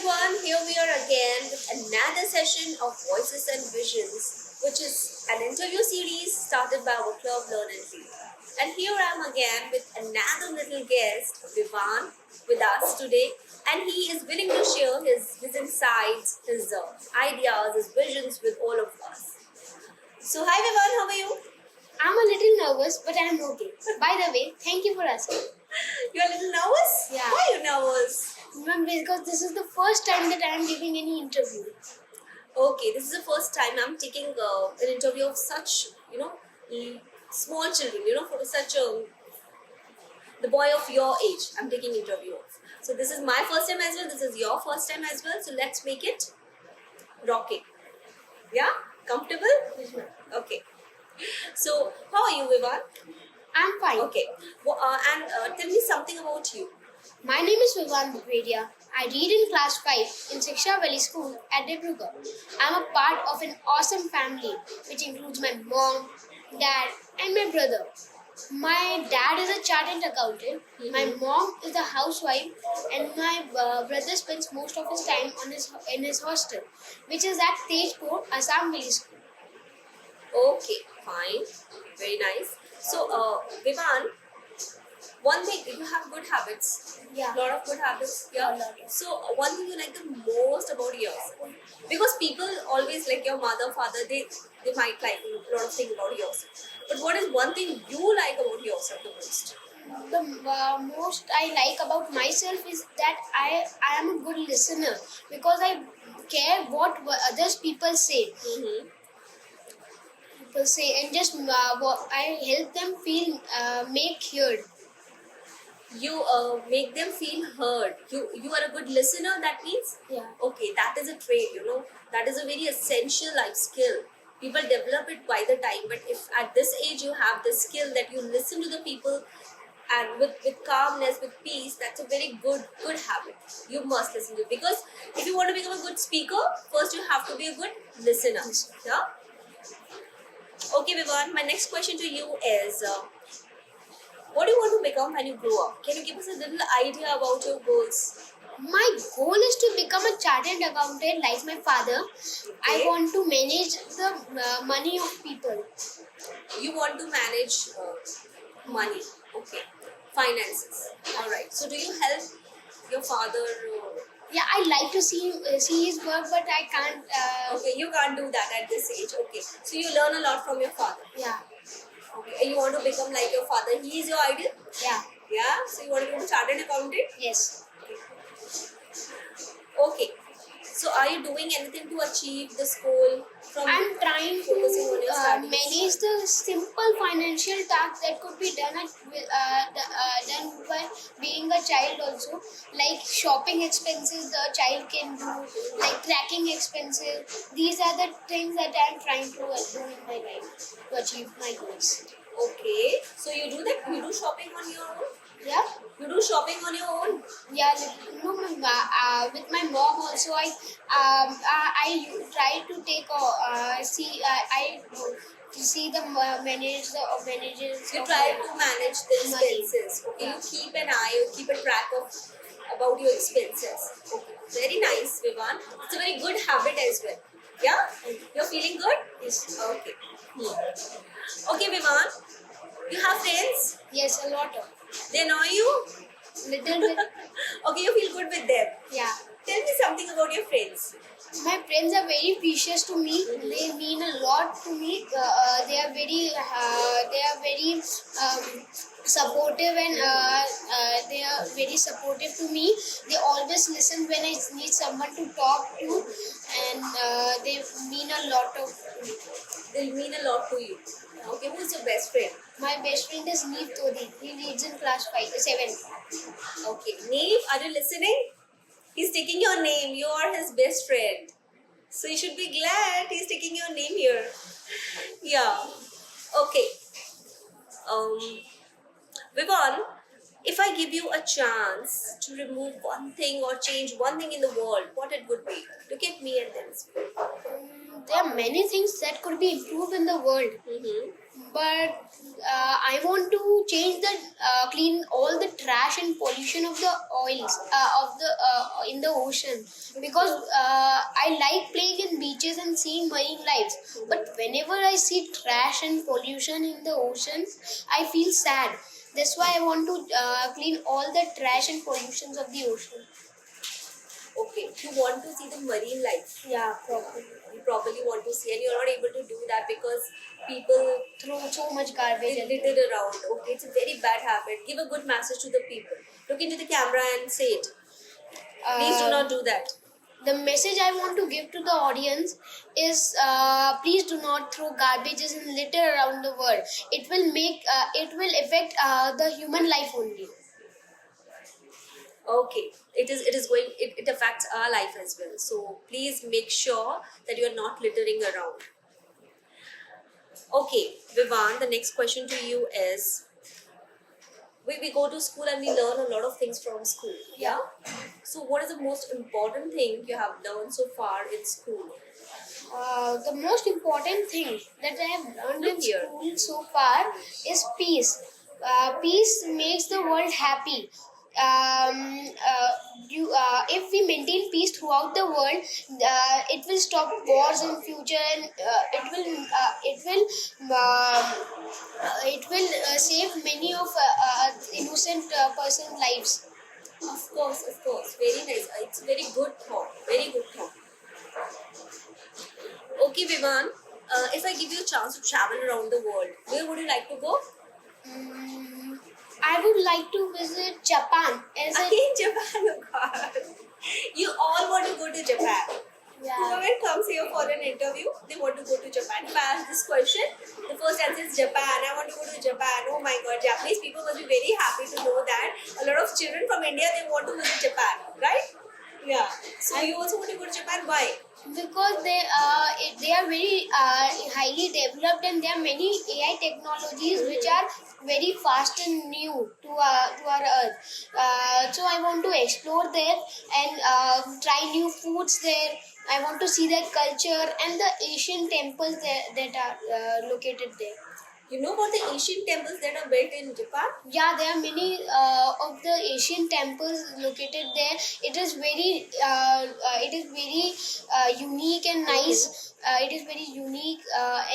everyone, here we are again with another session of Voices and Visions, which is an interview series started by our club Learn and Lead. And here I am again with another little guest, Vivan, with us today, and he is willing to share his insights, his ideas, his visions with all of us. So, hi Vivan, how are you? I'm a little nervous, but I'm okay. By the way, thank you for asking. You're a little nervous? Yeah. Why are you nervous? Because this is the first time that I'm giving any interview. Okay, this is the first time I'm taking an interview of such, small children, for such the boy of your age. I'm taking interview of. So this is my first time as well. This is your first time as well. So let's make it rocking. Yeah, comfortable? Okay. So how are you, Vivan? I'm fine. Okay. Well, and tell me something about you. My name is Vivan Bukredia. I read in class 5 in Shiksha Valley School at Dibrugarh. I'm a part of an awesome family which includes my mom, dad and my brother. My dad is a chartered accountant, my mom is a housewife and my brother spends most of his time in his hostel, which is at Tejpur, Assam Valley School. Okay, fine. Very nice. So, Vivan, one thing, you have good habits. Yeah. Lot of good habits. Yeah. So, one thing you like the most about yourself, because people always like your mother, father, they might like a lot of things about yourself. But what is one thing you like about yourself the most? The most I like about myself is that I am a good listener because I care what others people say. Mm-hmm. People say and just I help them feel make heard. You make them feel heard. You are a good listener. That means Yeah. okay. That is a trait. That is a very essential life skill. People develop it by the time. But if at this age you have the skill that you listen to the people and with calmness, with peace, that's a very good habit. You must listen to it. Because if you want to become a good speaker, first you have to be a good listener. Yeah. Okay, Vivan. My next question to you is. What do you want to become when you grow up? Can you give us a little idea about your goals? My goal is to become a chartered accountant like my father. I Okay. want to manage the money of people. You want to manage money. Okay. Finances. Alright. So do you help your father? Yeah, I like to see his work, but I can't. Okay, you can't do that at this age. Okay. So you learn a lot from your father. Yeah, Okay. And you want to become like your father. He is your idol? yeah, Yeah. So you want to become a chartered accountant? yes. Okay. So are you doing anything to achieve this goal from I'm trying focusing on your to studies? manage the simple financial tasks that could be done done by being a child also, like shopping expenses the child can do, like tracking expenses. These are the things that I'm trying to do in my life to achieve my goals. Okay. So you do that? You do shopping on your own? Yeah. You do shopping on your own? Yeah, no, with my mom also. I try to take I see the managers. You try to manage the expenses. Okay. Yeah. You keep an eye, you keep a track of about your expenses. Okay. Very nice, Vivan. It's a very good habit as well. Yeah? You're feeling good? Yes. Okay. Okay, Vivan. You have friends? Yes, a lot of They annoy you? little bit. Okay, you feel good with them. Yeah. Tell me something about your friends. My friends are very precious to me. They mean a lot to me. They are very supportive and they are very supportive to me. They always listen when I need someone to talk to, and they mean a lot of to me. They'll mean a lot to you. Okay, who's your best friend? My best friend is Neev Todi. He reads in class 7. Okay, Neve, are you listening? He's taking your name. You are his best friend. So you should be glad he's taking your name here. Yeah. Okay. Vivan, if I give you a chance to remove one thing or change one thing in the world, what it would be? Look at me and then speak. There are many things that could be improved in the world. Mm-hmm. but I want to change the clean all the trash and pollution of the oils of the in the ocean, because I like playing in beaches and seeing marine lives. But whenever I see trash and pollution in the ocean, I feel sad. That's why I want to clean all the trash and pollutions of the ocean. Okay, you want to see the marine life. Yeah, probably. You probably want to see, and you're not able to do that because people Throw so much garbage at litter around. Okay, it's a very bad habit. Give a good message to the people. Look into the camera and say it. Please do not do that. The message I want to give to the audience is please do not throw garbages and litter around the world. It will affect the human life only. Okay, it affects our life as well. So please make sure that you are not littering around. Okay, Vivan, the next question to you is, we go to school and we learn a lot of things from school. Yeah. So what is the most important thing you have learned so far in school? The most important thing that I have learned in Here. school so far is peace. Peace makes the world happy. If we maintain peace throughout the world, it will stop wars in future, and it will save many of innocent person lives. Of course, of course. Very nice. It's a very good thought. Very good thought. Okay, Vivan, if I give you a chance to travel around the world, where would you like to go? I would like to visit Japan. Again, Japan, oh God. You all want to go to Japan. Yeah. Whoever comes here for an interview, they want to go to Japan. If I ask this question, the first answer is Japan. I want to go to Japan. Oh my God, Japanese people must be very happy to know that a lot of children from India, they want to visit Japan, right? Yeah. So you also want to go to Japan? Why? Because they are very highly developed, and there are many AI technologies which are very fast and new to our earth. So I want to explore there and try new foods there. I want to see their culture and the Asian temples that are located there. You know about the Asian temples that are built in Japan? Yeah, there are many of the Asian temples located there. It is very unique and nice. It is very unique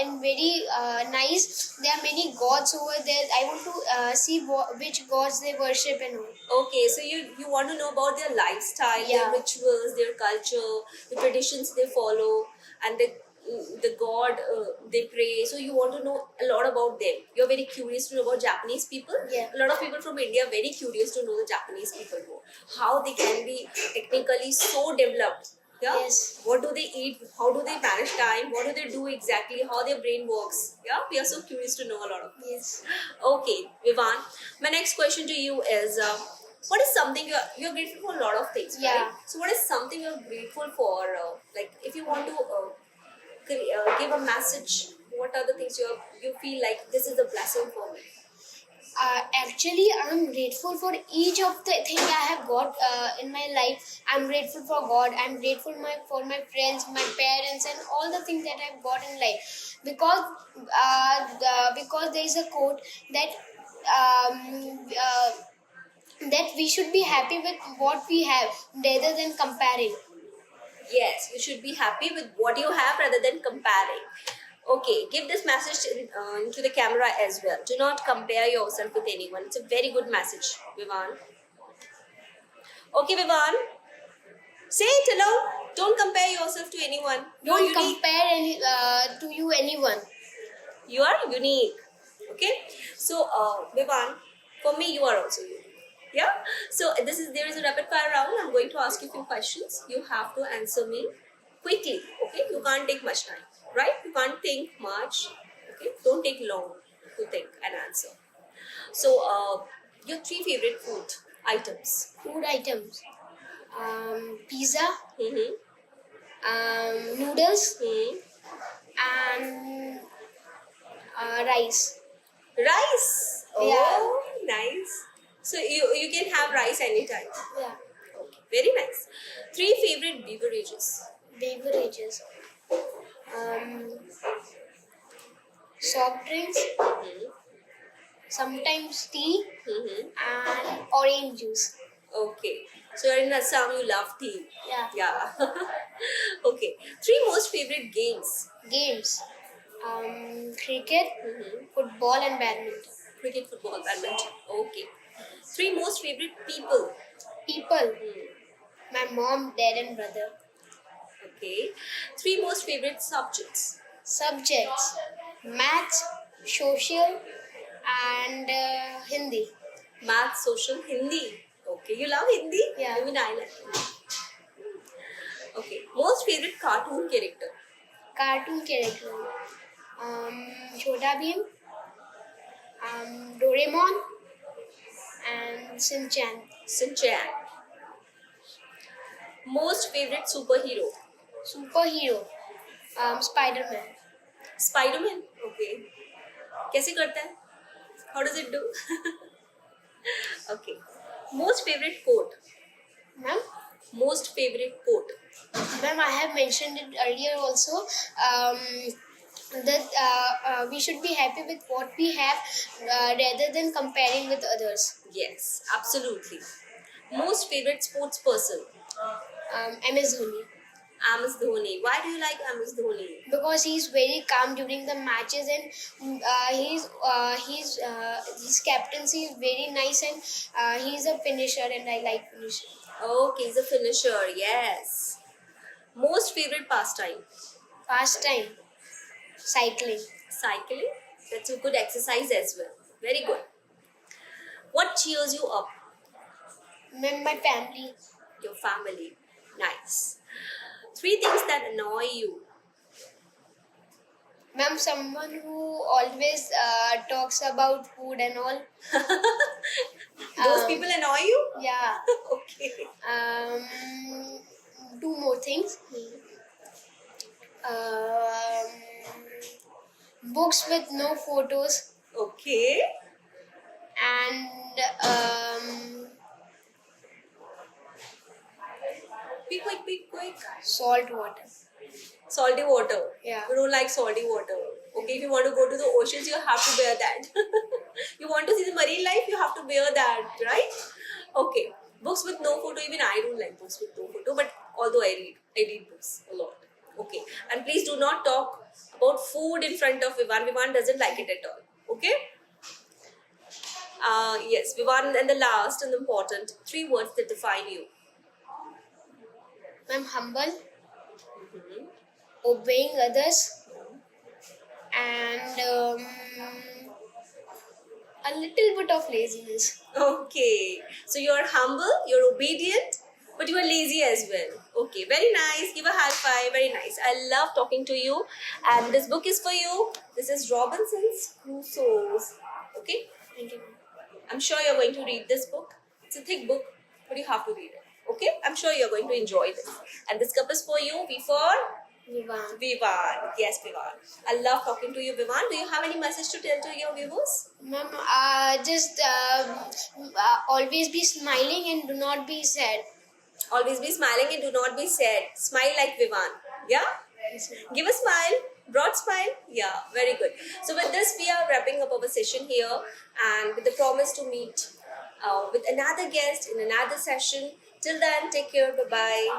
and very nice. There are many gods over there. I want to see which gods they worship and all. Okay, so you want to know about their lifestyle, Yeah. their rituals, their culture, the traditions they follow, and the god they pray. So you want to know a lot about them. You're very curious to know about Japanese people. Yeah. A lot of people from India are very curious to know the Japanese people more. How they can be technically so developed. Yeah. Yes. What do they eat? How do they manage time? What do they do exactly? How their brain works? Yeah. We are so curious to know a lot of. Yes. Okay, Vivan. My next question to you is, what is something you're grateful for? A lot of things, Yeah. right? So, what is something you're grateful for? Like, if you want to give a message, what are the things you feel like this is a blessing for me? Actually, I'm grateful for each of the thing I have got in my life. I'm grateful for God. I'm grateful for my friends, my parents, and all the things that I've got in life. Because there is a quote that that we should be happy with what we have rather than comparing. Yes, you should be happy with what you have rather than comparing. Okay, give this message to the camera as well. Do not compare yourself with anyone. It's a very good message, Vivan. Okay, Vivan. Say it hello. Don't compare yourself to anyone. You're Don't unique. compare to you anyone. You are unique. Okay. So, Vivan, for me, you are also unique. Yeah. So there is a rapid fire round. I'm going to ask you a few questions. You have to answer me quickly. Okay. You can't take much time. Right? You can't think much. Okay. Don't take long to think and answer. So, your 3 favorite food items. Food items. Pizza, Mm-hmm. noodles, Hmm. and rice. Rice. Oh, Yeah. nice. So you can have rice anytime. Yeah. Okay, very nice. 3 favorite beverages. Beverages. soft drinks, Mm-hmm. sometimes tea, Mm-hmm. and orange juice. Okay. So you're in Assam, you love tea. Yeah. Yeah. Okay. Three most favorite games. Games, cricket, Mm-hmm. football, and badminton. Cricket, football, badminton. Okay. Three most favorite people. People, Hmm. my mom, dad, and brother. Okay. Three most favorite subjects. Subjects, maths, social, and Hindi. Math, social, Hindi. Okay. You love Hindi? Yeah. Even I like Hindi. Okay. Most favorite cartoon character. Cartoon character, Chota Bheem, Doraemon, and Shinchan. Sinchan. Most favorite superhero. Superhero, Spider-Man. Spider-Man. Okay. कैसे करता है? How does it do? Okay. Most favorite quote. Ma'am? Most favorite quote. Ma'am, I have mentioned it earlier also, that we should be happy with what we have rather than comparing with others. Yes, absolutely. Most favorite sports person. MS Dhoni. MS Dhoni. Why do you like MS Dhoni? Because he's very calm during the matches, and his captaincy is very nice, and he's a finisher, and I like finisher. Okay, he's a finisher. Yes. Most favorite pastime. Pastime, cycling. Cycling. That's a good exercise as well. Very good. What cheers you up? My family, Your family. Nice. Three things that annoy you. ma'am, someone who always talks about food and all. Those people annoy you? Yeah. Okay. Two more things. Books with no photos, Okay. and Be quick. salt water. Salty water. Yeah. You don't like salty water. Okay, if you want to go to the oceans, you have to bear that. You want to see the marine life, you have to bear that, right? Okay. Books with no photo, even I don't like books with no photo, but although I read books a lot. Okay. And please do not talk about food in front of Vivan. Vivan doesn't like it at all. Okay? Yes, Vivan, and the last and important, three words that define you. I'm humble, Mhm. obeying others, and a little bit of laziness. Okay, so you're humble, you're obedient, but you are lazy as well. Okay, very nice. Give a high five. Very nice. I love talking to you. And this book is for you. This is Robinson's Crusoe's. Okay, Thank you. I'm sure you're going to read this book. It's a thick book, but you have to read it. Okay, I'm sure you're going to enjoy this. And this cup is for you. V for Vivan. Vivan. Yes, Vivan. I love talking to you, Vivan. Do you have any message to tell to your viewers? Ma'am, just always be smiling and do not be sad. Always be smiling and do not be sad. Smile like Vivan. Yeah? Yes, ma'am. Give a smile. Broad smile. Yeah, very good. So with this, we are wrapping up our session here, and with the promise to meet with another guest in another session. Till then, take care. Bye-bye.